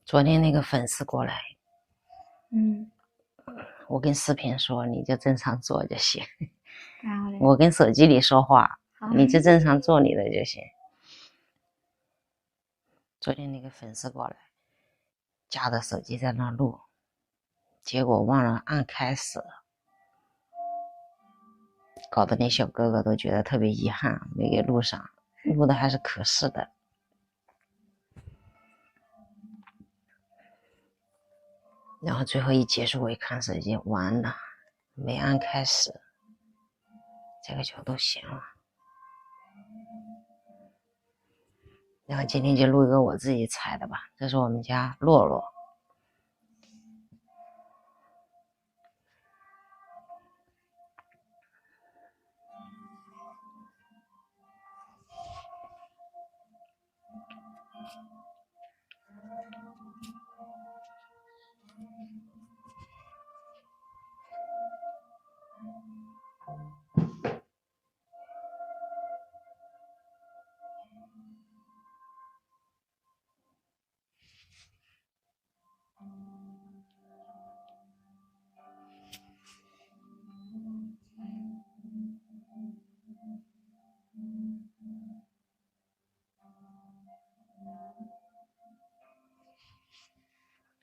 昨天那个粉丝过来，我跟视频说你就正常做就行，然后嘞，我跟手机里说话，你就正常做你的就行。昨天那个粉丝过来，夹着手机在那录，结果忘了按开始，搞得那小哥哥都觉得特别遗憾，没给录上，录的还是可视的。然后最后一结束，我一看手机，完了，没按开始，这个就都行了。然后今天就录一个我自己采的吧，这是我们家洛洛。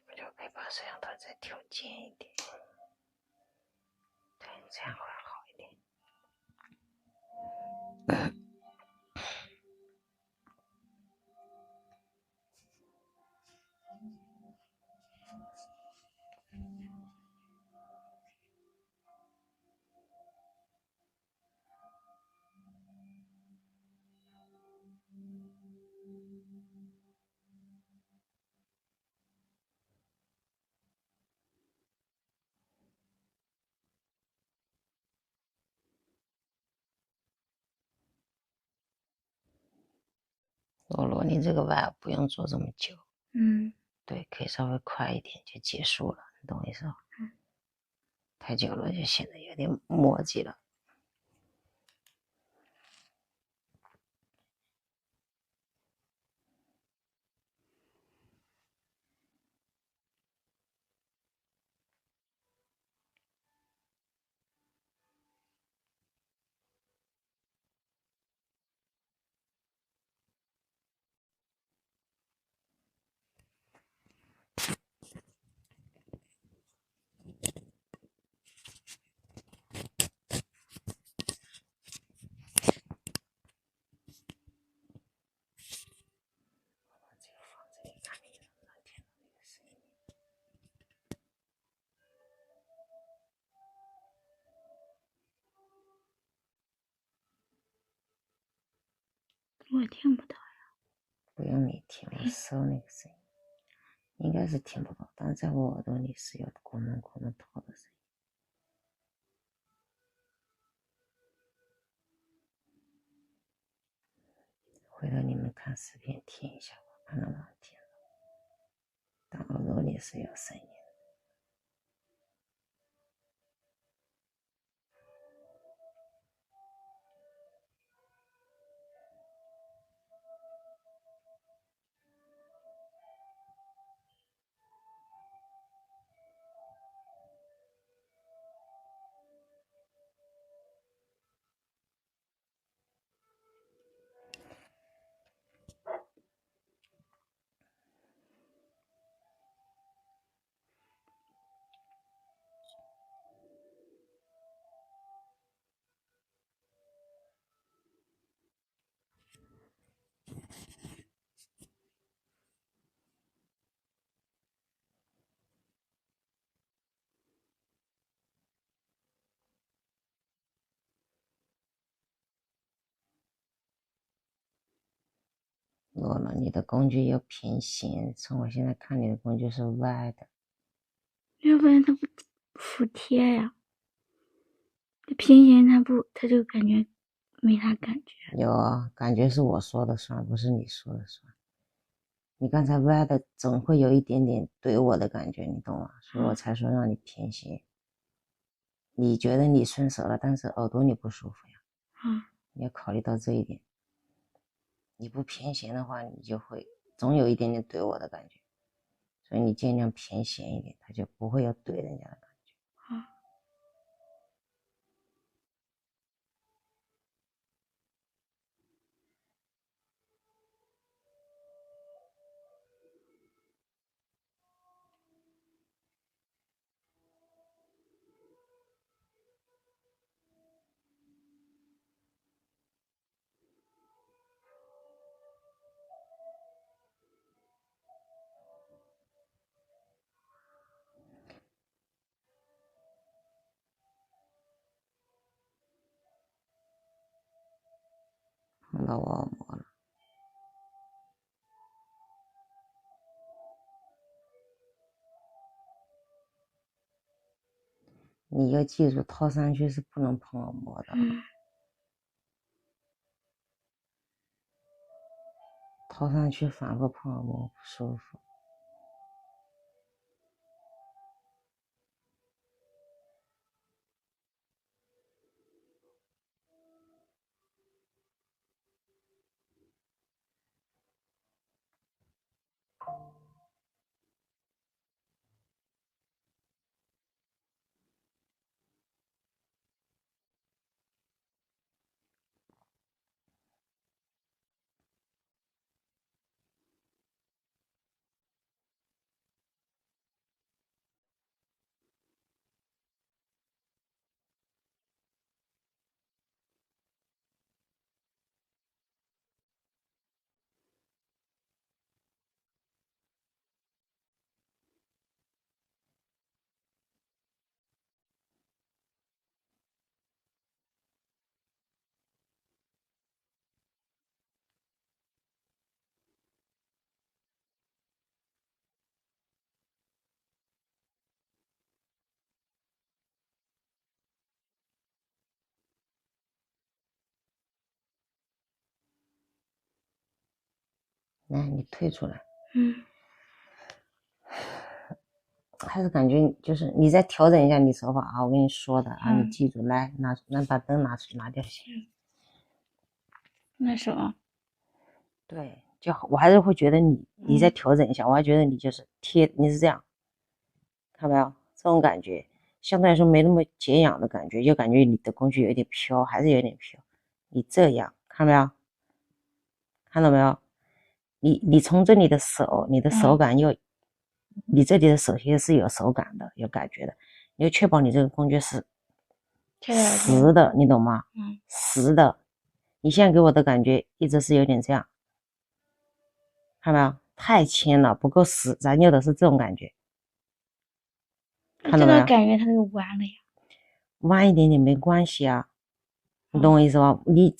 我就可以把摄像头再调近一点，对，这样会好一点。洛洛，你这个碗不用做这么久，对，可以稍微快一点就结束了，你懂我意思吧？太久了就显得有点墨迹了。我听不到呀。不用你听，我搜那个声音，应该是听不到，但是在我耳朵里是有咕噜咕噜头的声音。回头你们看视频听一下吧，看能不能听到，但耳朵里是有声音。洛洛，你的工具有平行，从我现在看你的工具是歪的。要不然它不服帖呀。平行它就感觉没啥感觉。有啊，感觉是我说的算，不是你说的算。你刚才歪的总会有一点点怼我的感觉，你懂吗？所以我才说让你平行。你觉得你顺手了，但是耳朵里不舒服呀。你要考虑到这一点。你不平行的话，你就会总有一点点怼我的感觉。所以你尽量偏咸一点，他就不会有怼人家的感觉。好。碰到我耳膜了，你要记住，套上去是不能碰耳膜的。套上去反复碰耳膜不舒服。来，你退出来。还是感觉就是你再调整一下你手法啊，我跟你说的啊，你记住，来把灯拿掉先。那手。对，就好，我还是会觉得你再调整一下，我还觉得你就是贴，你是这样，看到没有？这种感觉相对来说没那么解痒的感觉，就感觉你的工具有点飘，还是有点飘。你这样看到没有？看到没有？你从这里的手，你的手感又，你这里的手其实是有手感的，有感觉的，你要确保你这个工具是实的，你懂吗？实的。你现在给我的感觉一直是有点这样，看到没有？太轻了，不够实，咱要的是这种感觉。看到没有？这个感觉它就弯了呀。弯一点点没关系啊，你懂我意思吗？你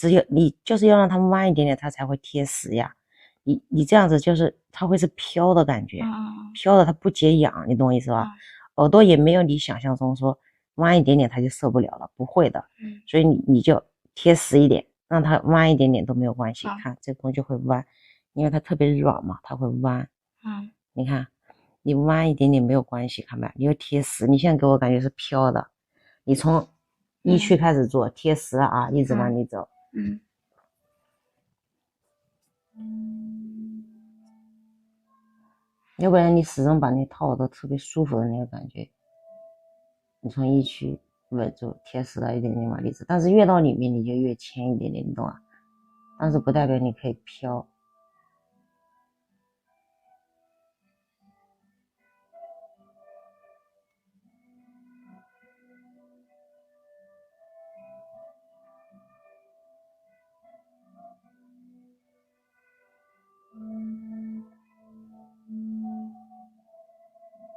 就是要让它弯一点点，它才会贴实呀。你这样子就是它会是飘的感觉，飘的它不解痒，你懂我意思吧？耳朵也没有你想象中说弯一点点它就受不了了，不会的。所以你就贴实一点，让它弯一点点都没有关系。看这工具会弯，因为它特别软嘛，它会弯。你看你弯一点点没有关系，看吧，你要贴实。你现在给我感觉是飘的，你从一区开始做贴实啊，一直往里走。要不然你始终把那套的特别舒服的那个感觉，你从一区稳住，贴实了一点点往里走，但是越到里面你就越牵一点点，你懂啊？但是不代表你可以飘。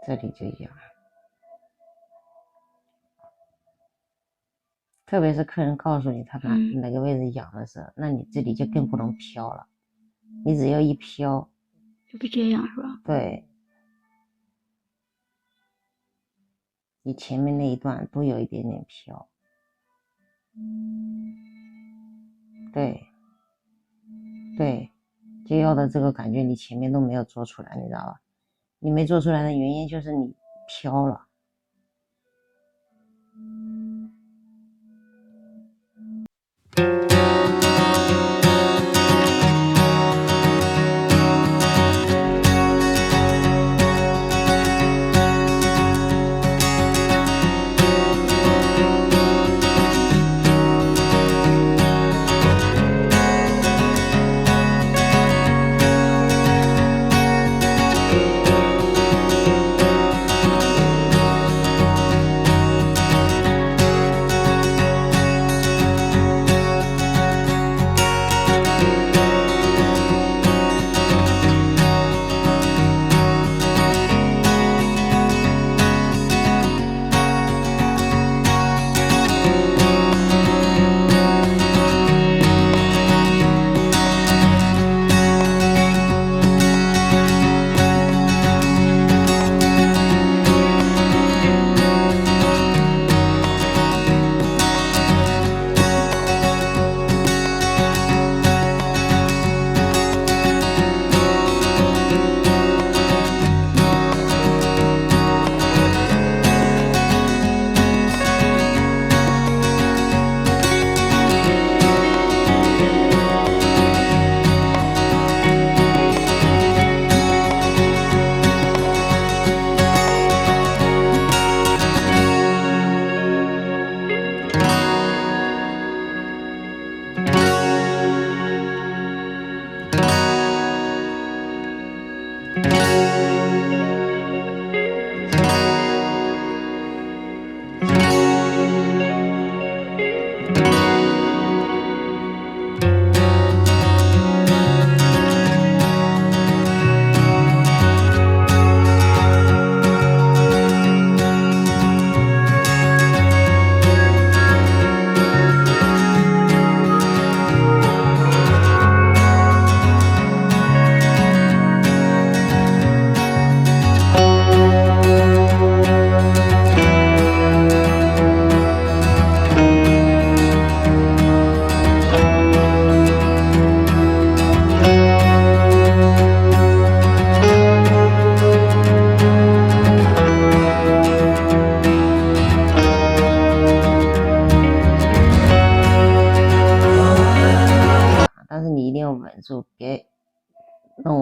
这里就痒，特别是客人告诉你他哪个位置痒的时候，那你这里就更不能飘了。你只要一飘就不这样是吧？对，你前面那一段都有一点点飘。对对，就要的这个感觉你前面都没有做出来，你知道吧？你没做出来的原因就是你飘了。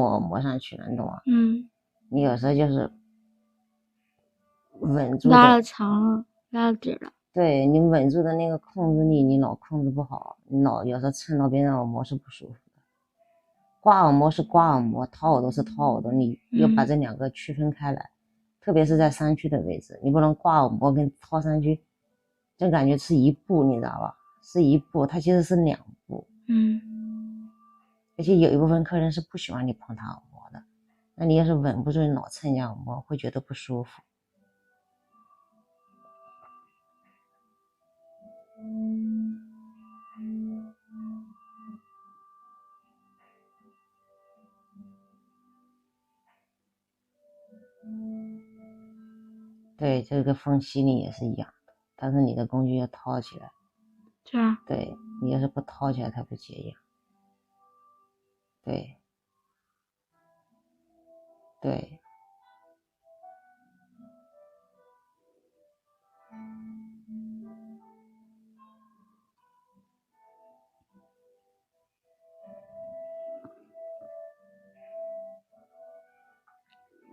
磨磨上去了，你懂吗？你有时候就是稳住拉的，了长了，拉了底了。对，你稳住的那个控制力，你老控制不好，你老有时候蹭到别人耳膜是不舒服的。刮耳膜是刮耳膜，掏耳朵是掏耳朵，你要把这两个区分开来，特别是在山区的位置，你不能刮耳膜跟掏山区，就感觉是一步，你知道吧？是一步，它其实是两步。而且有一部分客人是不喜欢你碰他耳膜的，那你要是稳不住，你老蹭人家耳膜，会觉得不舒服。对，这个风吸力也是一样的，但是你的工具要掏起来。是啊。对，你要是不掏起来，它不解痒。对，对。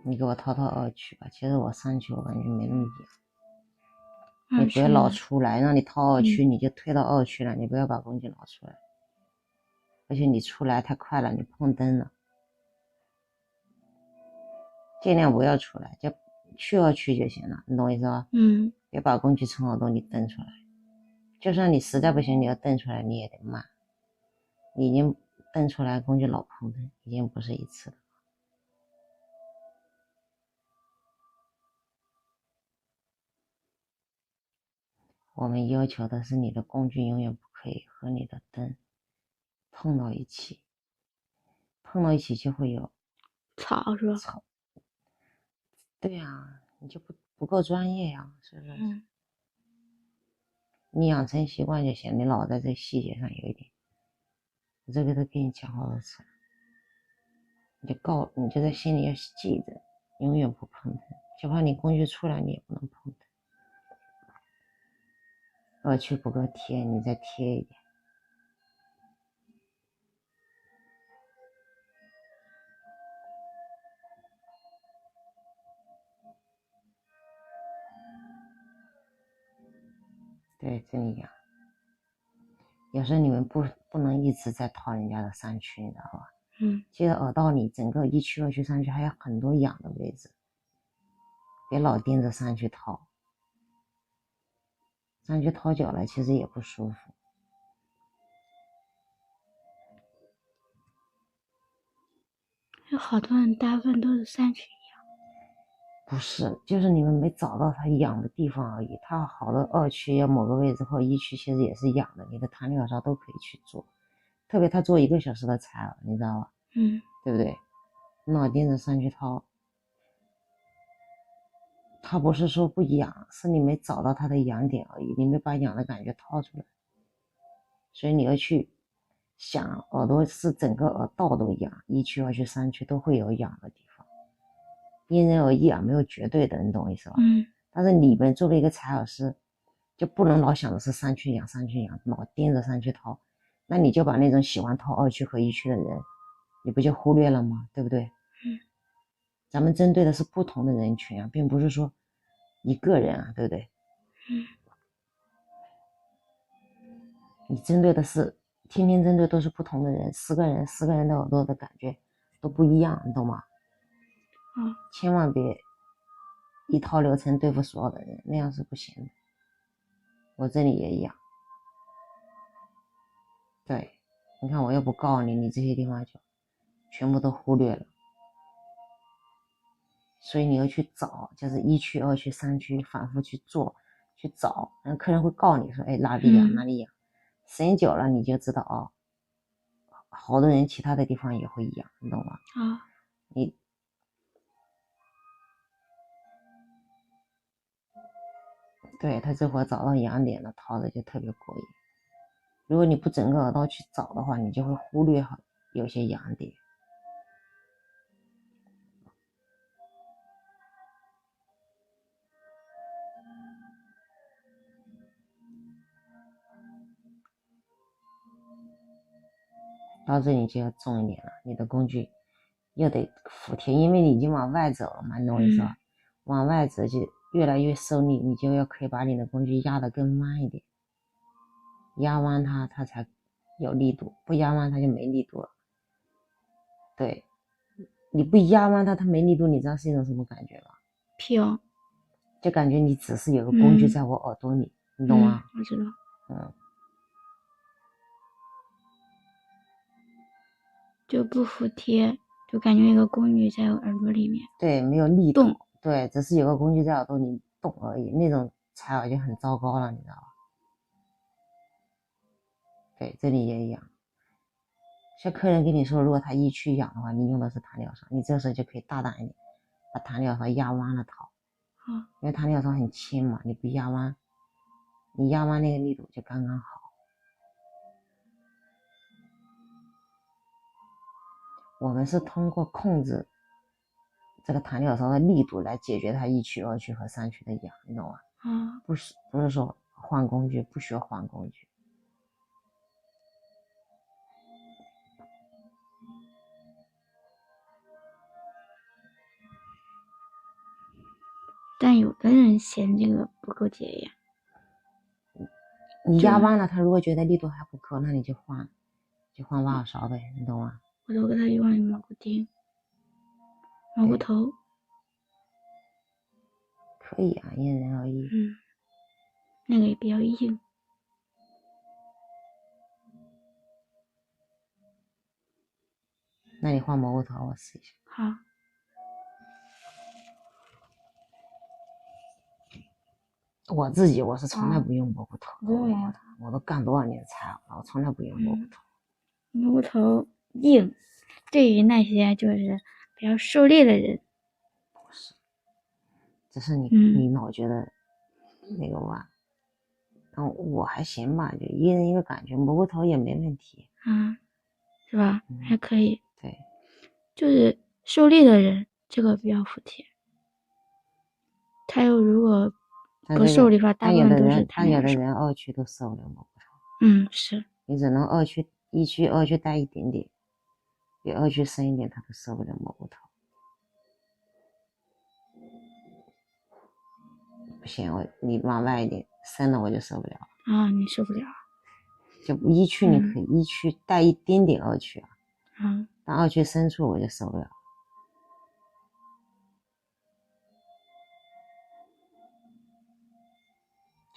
你给我掏掏二区吧，其实我三区我感觉没那么痒。你不要老出来，让你掏二区，你就推到二区了，你不要把工具拿出来。而且你出来太快了，你碰灯了，尽量不要出来，就去二区就行了，你懂我意思吧？别把工具从耳朵里蹬出来。就算你实在不行，你要蹬出来，你也得慢。你已经蹬出来，工具老碰灯，已经不是一次了。我们要求的是你的工具永远不可以和你的灯碰到一起，碰到一起就会有吵是吧？吵。对呀，你就不够专业呀，是不是？你养成习惯就行，你老在这细节上有一点，我这个都跟你讲好多次，你就在心里要记着，永远不碰灯，就怕你工具出来你也不能碰灯。二区不够贴，你再贴一点。对，这里痒。有时候你们不能一直在掏人家的三区，你知道吧？其实耳道里整个一区、二区、三区还有很多痒的位置，别老盯着三区掏，三区掏久了其实也不舒服。有好多人大部分都是三区痒。不是，就是你们没找到它痒的地方而已。它好多二区呀某个位置或一区其实也是痒的，你的弹力耳勺都可以去做，特别他做1个小时的采耳，你知道吧？对不对？老盯着三区掏，它不是说不痒，是你没找到它的痒点而已，你没把痒的感觉掏出来。所以你要去想，耳朵是整个耳道都痒，一区、二区、三区都会有痒的地方，因人而异啊，没有绝对的，你懂我意思吧？但是你们作为一个采耳师，就不能老想的是三区痒，三区痒，老盯着三区掏，那你就把那种喜欢掏二区和一区的人，你不就忽略了吗？对不对？咱们针对的是不同的人群啊，并不是说一个人啊，对不对？你针对的是天天针对都是不同的人，10个人，10个人的耳朵的感觉都不一样，你懂吗？千万别一套流程对付所有的人，那样是不行的。我这里也一样。对，你看我要不告诉你，你这些地方就全部都忽略了。所以你要去找，就是一区、二区、三区反复去做，去找，然后客人会告诉你说，哎，哪里痒哪里痒。时间久了你就知道哦，好多人其他的地方也会痒，你懂吗？对，他这会儿找到痒点了，掏的就特别过瘾。如果你不整个耳道去找的话，你就会忽略有些痒点。到这里就要重一点了，你的工具又得服帖，因为你已经往外走了嘛，你懂我意思吧？往外走就越来越受力，你就可以把你的工具压得更弯一点，压弯它，它才有力度，不压弯它就没力度了。对，你不压弯它，它没力度，你知道是一种什么感觉吗？飘，就感觉你只是有个工具在我耳朵里，你懂吗？我知道。就不服帖，就感觉一个工具在我耳朵里面。对，没有力度。对，只是有个工具在耳朵里动而已，那种采耳就很糟糕了，你知道吧？对，这里也一样。像客人跟你说，如果他一区痒的话，你用的是弹疗霜，你这时候就可以大胆一点，把弹疗霜压弯了掏。因为弹疗霜很轻嘛，你不压弯，你压弯那个力度就刚刚好。我们是通过控制这个弹疗霜的力度来解决它1区、2区和3区的痒，你懂吗？不是说换工具，不需要换工具。但有的人嫌这个不够解压，你压弯了，他如果觉得力度还不够，那你就换挖耳勺呗，你懂吗？我都给他用了蘑菇钉、蘑菇头。可以啊，因人而异。那个也比较硬。那你换蘑菇头，我试一下。好。我自己是从来不用蘑菇头，不用蘑菇头，我都干多少年菜了，我从来不用蘑菇头。蘑菇头硬，对于那些就是比较受力的人，不是，只是你老觉得那个弯。我还行吧，就一人一个感觉，蘑菇头也没问题。是吧？还可以。对，就是受力的人，这个比较服帖。他又如果不受力的话，大部分都是弹疗霜。但有的人2区都受不了蘑菇头。是。你只能1区、2区带一点点，比2区深一点，他都受不了蘑菇头。不行，你往外一点，深了我就受不了。你受不了。就1区你可以1区带一点点2区但2区深处我就受不了。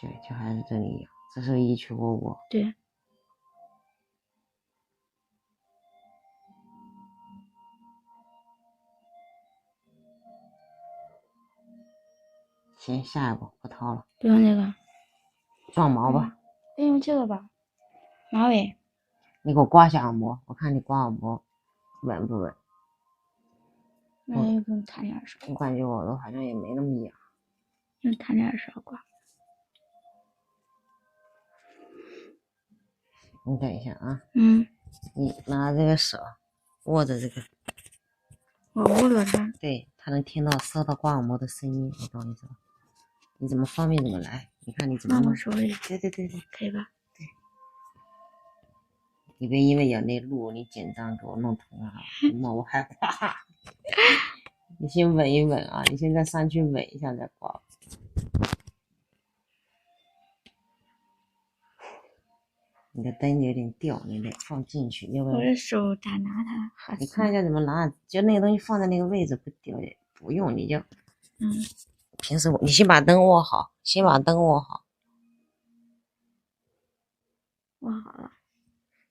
对，就还是这里痒，这是1区窝。对。行，下一步不掏了。不用这个。撞毛吧。用这个吧，马尾。你给我刮下耳膜，我看你刮耳膜稳不稳。那就用弹疗霜。我感觉我都好像也没那么痒。用弹疗霜刮。你等一下啊。你拿这个手握着这个。我握着它。对，它能听到收到刮耳膜的声音，你懂意思吧？你怎么方便怎么来，你看你怎么弄。放我手里。对，可以吧？对。你别因为有那路你紧张给我弄疼了，我害怕。你先稳一稳啊，你现在上去稳一下再刮。你的灯有点掉，你得放进去，要不然我的手咋拿它？你看一下怎么拿，就那个东西放在那个位置不掉，不用你就平时你先把灯握好，握好了。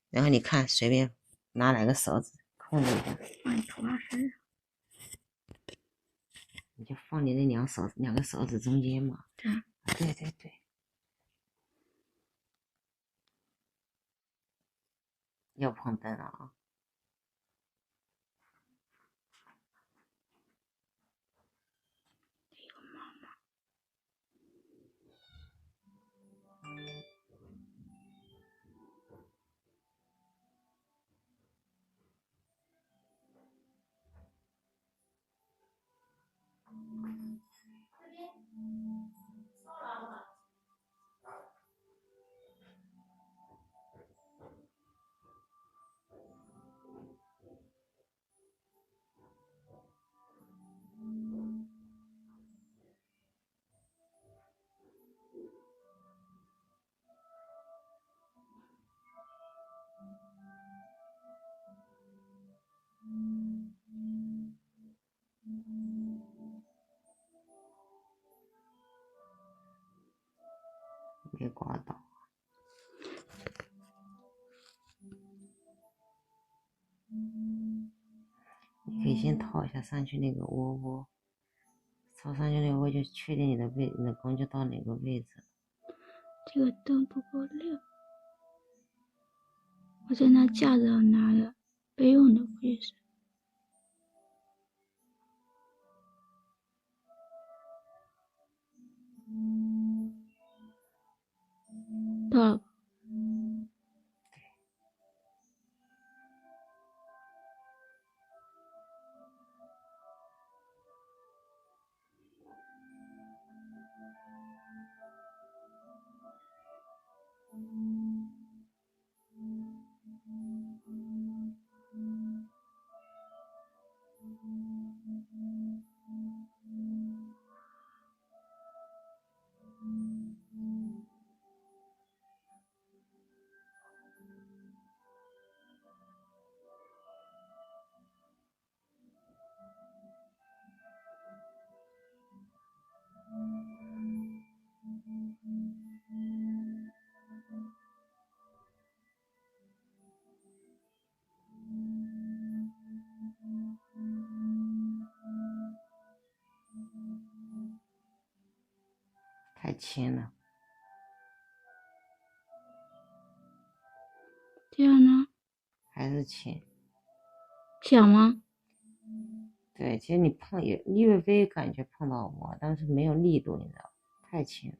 然后你看随便拿哪个手指控制一下，放你头发身上，你就放你那两个手指中间嘛。对，要碰灯了啊。别刮到。你可以先套一下上去那个窝，套上去那个窝就确定你的弓就到哪个位置。这个灯不够亮，我在那架子上拿的备用的，估计是。到了。太轻了。这样呢？还是轻。响吗？对，其实你碰也略微感觉碰到我，但是没有力度，你知道，太轻了。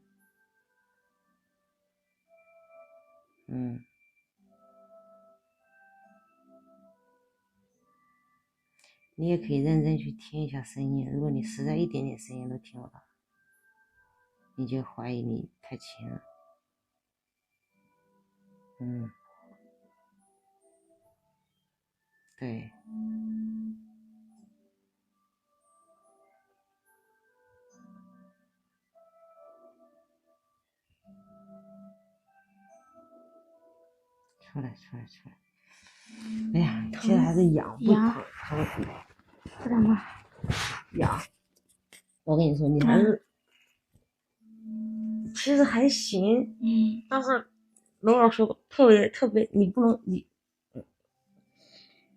你也可以认真去听一下声音，如果你实在一点点声音都听不到，你就怀疑你太轻了。对。出来。哎呀，现在还是痒不疼，不然吗？痒。我跟你说，你还是，其实还行，但是罗老师特别，你不能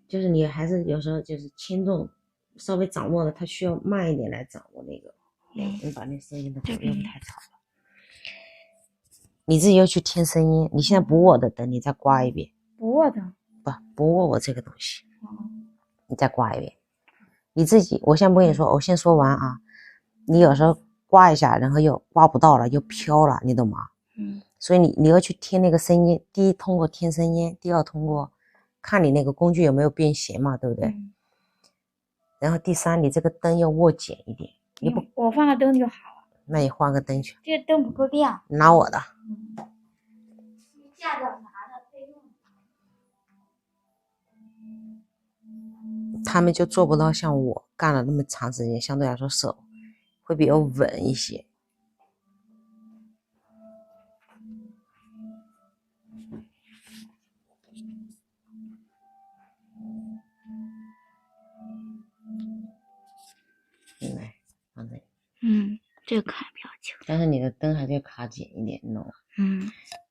就是你还是有时候就是轻重稍微掌握的，它需要慢一点来掌握那个。你把那声音都不用太吵了。你自己要去听声音，你现在不握的灯，你再刮一遍。不握的。不握我这个东西。你再刮一遍。你自己，我先不跟你说，我先说完啊。你有时候刮一下，然后又刮不到了，又飘了，你懂吗？所以你要去听那个声音，第一通过听声音，第二通过看你那个工具有没有变形嘛，对不对？然后第三，你这个灯要握紧一点。我换个灯就好了。那你换个灯去。这个灯不够亮。拿我的。架着拿的备用。他们就做不到像我干了那么长时间，相对来说手会比较稳一些。来，放这里。这个看比较清。但是你的灯还是要卡紧一点，你懂吗？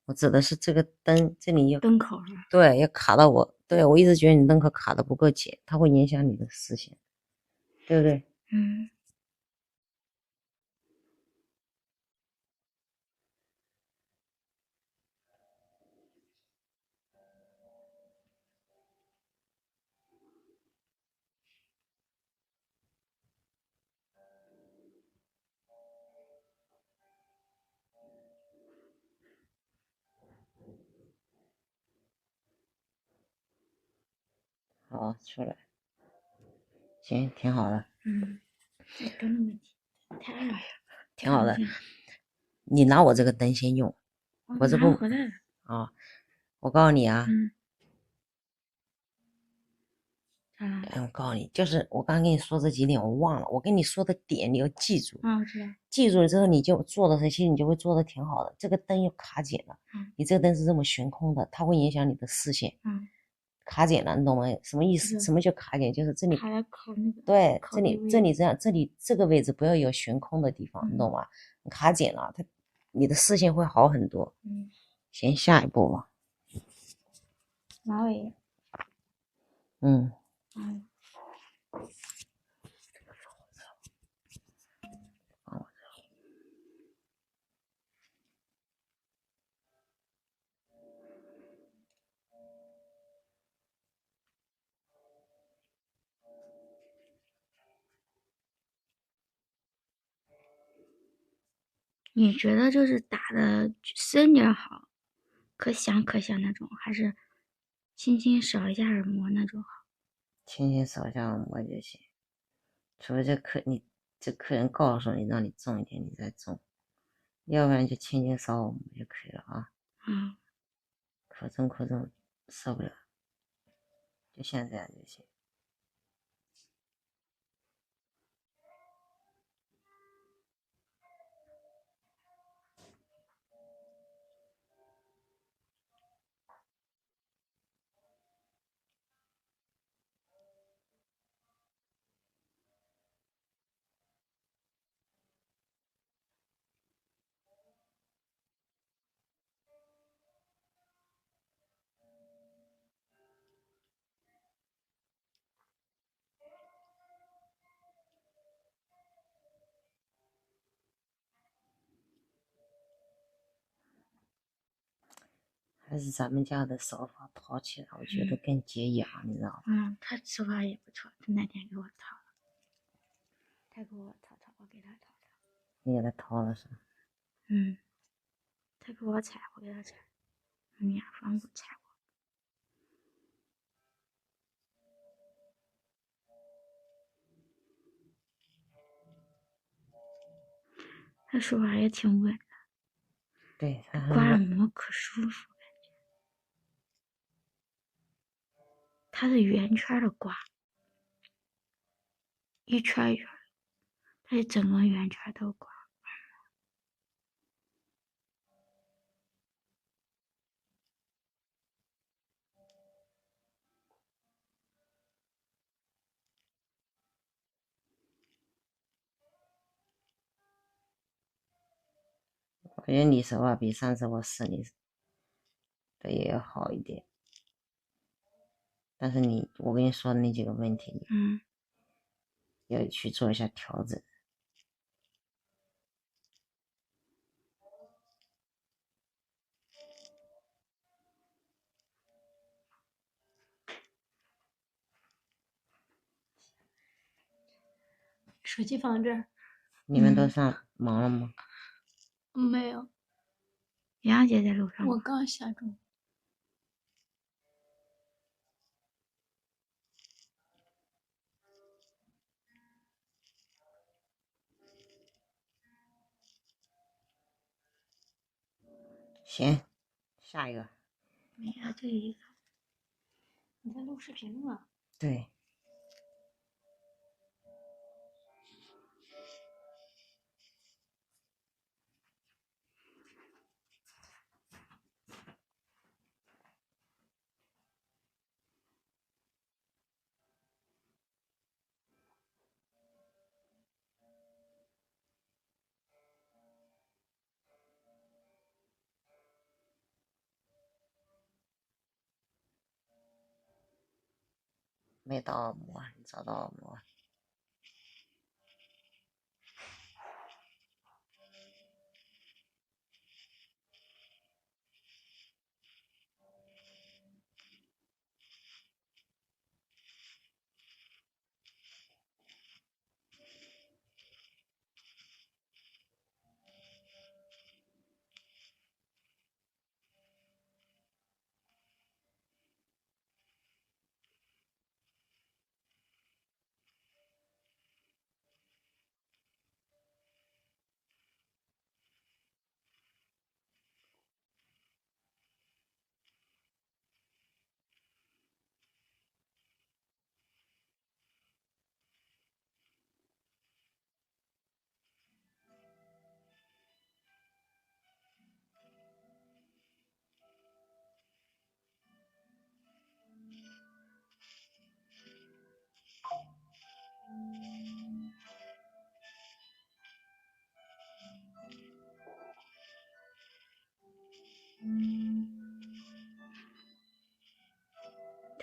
我指的是这个灯，这里要灯口是吧？对，要卡到我。对，我一直觉得你灯口卡的不够紧，它会影响你的视线，对不对？好，出来。行，挺好的。这灯的问题太暗了。挺好的。你拿我这个灯先用。我这不回来了啊，我告诉你啊。我告诉你，就是我刚跟你说这几点我忘了，我跟你说的点你要记住。我知道。记住了之后你就做的时候，其实你就会做的挺好的。这个灯又卡紧了。你这个灯是这么悬空的，它会影响你的视线。卡紧了，你懂吗？什么意思？什么叫卡紧？就是这里卡在靠那个。对，这里这样，这里这个位置不要有悬空的地方，你懂吗？卡紧了，你的事情会好很多。先下一步吧。马尾。嗯。你觉得就是打的深点好，可响那种，还是轻轻扫一下耳膜那种好？轻轻扫一下耳膜就行，除非这客人告诉你让你重一点，你再重，要不然就轻轻扫耳膜就可以了啊。可重受不了，就像这样就行。还是咱们家的手法套起来，我觉得更解痒，你知道吗？他手法也不错，他那天给我套了，他给我套，我给他套。你给他套了是吗？他给我踩，我给他踩，两方都踩过。他手法也挺稳的，对，他刮耳膜可舒服，感觉。他是圆圈的刮，一圈一圈，他是整个圆圈都刮。我觉得你手法比上次我试你的也要好一点，但是我跟你说的那几个问题，要去做一下调整。手机放这儿。你们都上忙了吗？没有。杨姐在路上。我刚下钟。行，下一个。没了这一个。你在录视频吗？对。没到耳膜，你找到耳膜。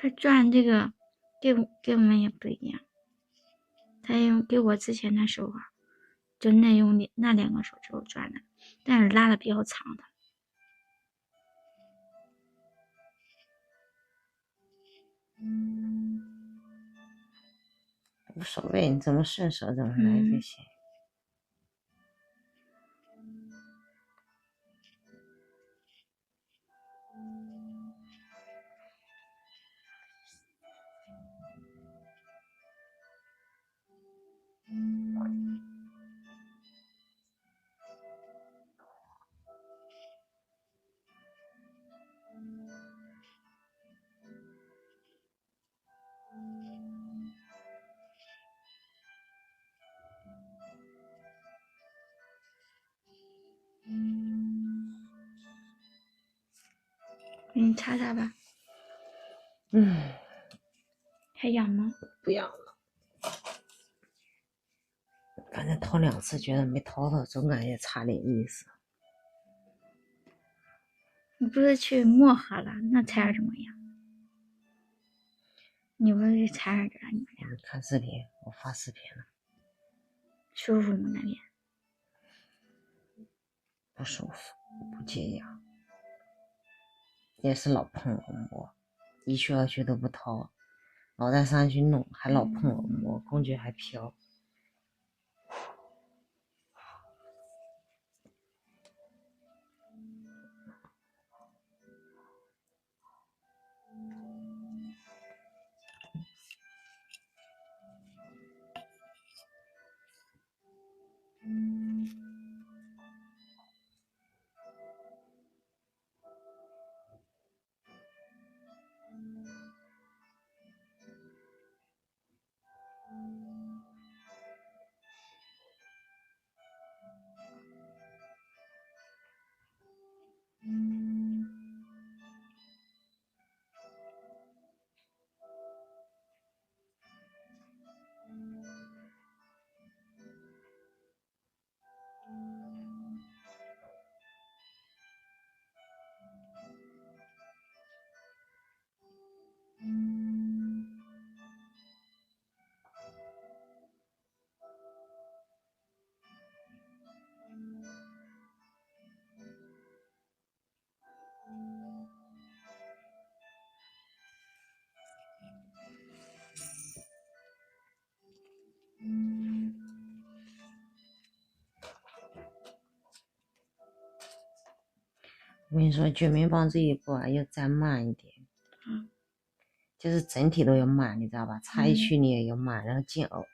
他转这个跟我们也不一样，他用给我之前的手法，真的用那2个手指头转的，但是拉的比较长的。无所谓，你怎么顺手怎么来就行。给你擦擦吧。还痒吗？不痒了。反正掏2次，觉得没掏到，总感觉差点意思。你不是去漠河了？那踩着怎么样？你不是去踩着了？你们俩看视频，我发视频了。舒服吗？那边不舒服，不解痒，也是老碰耳膜，一去二去都不掏，老在上去弄，还老碰耳膜，工具还飘。我跟你说，卷面棒这一步啊，要再慢一点。就是整体都要慢，你知道吧？擦一区你也要慢，然后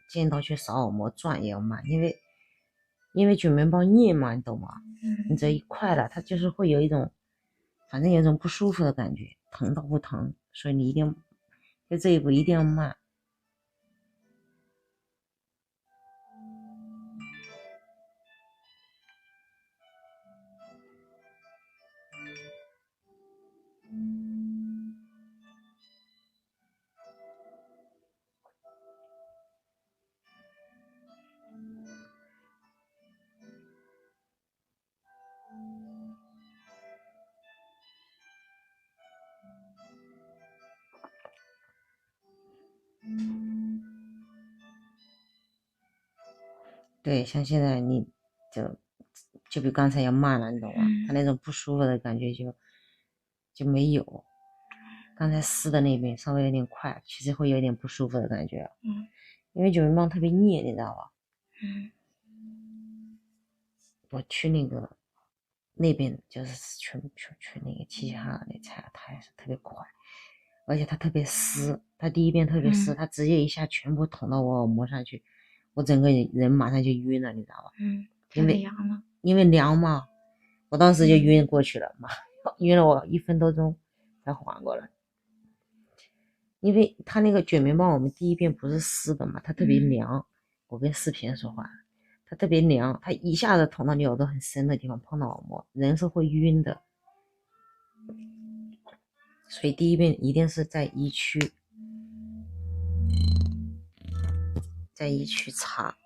见到去扫耳膜转也要慢，因为卷面棒硬嘛，你懂吗？你这一快了，它就是会有一种，反正有一种不舒服的感觉，疼到不疼，所以你一定就这一步一定要慢。对，像现在你就比刚才要慢了，你懂吗？他那种不舒服的感觉就没有。刚才撕的那边稍微有点快，其实会有点不舒服的感觉。因为卷面棒特别腻，你知道吧？我去那边就是去那个齐齐哈尔那踩，它也是特别快，而且它特别湿，它第一遍特别湿，它直接一下全部捅到我耳膜上去，我整个人马上就晕了，你知道吧？因为凉嘛，我当时就晕过去了嘛，晕了我1分多钟才缓过来。因为它那个卷面棒，我们第一遍不是湿的嘛，它特别凉。我跟视频说话，它特别凉，它一下子捅到你耳朵很深的地方，碰到耳膜，人是会晕的。所以第一遍一定是在一区擦。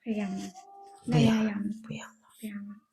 会痒吗？不痒那要痒吗？不痒了。不痒了。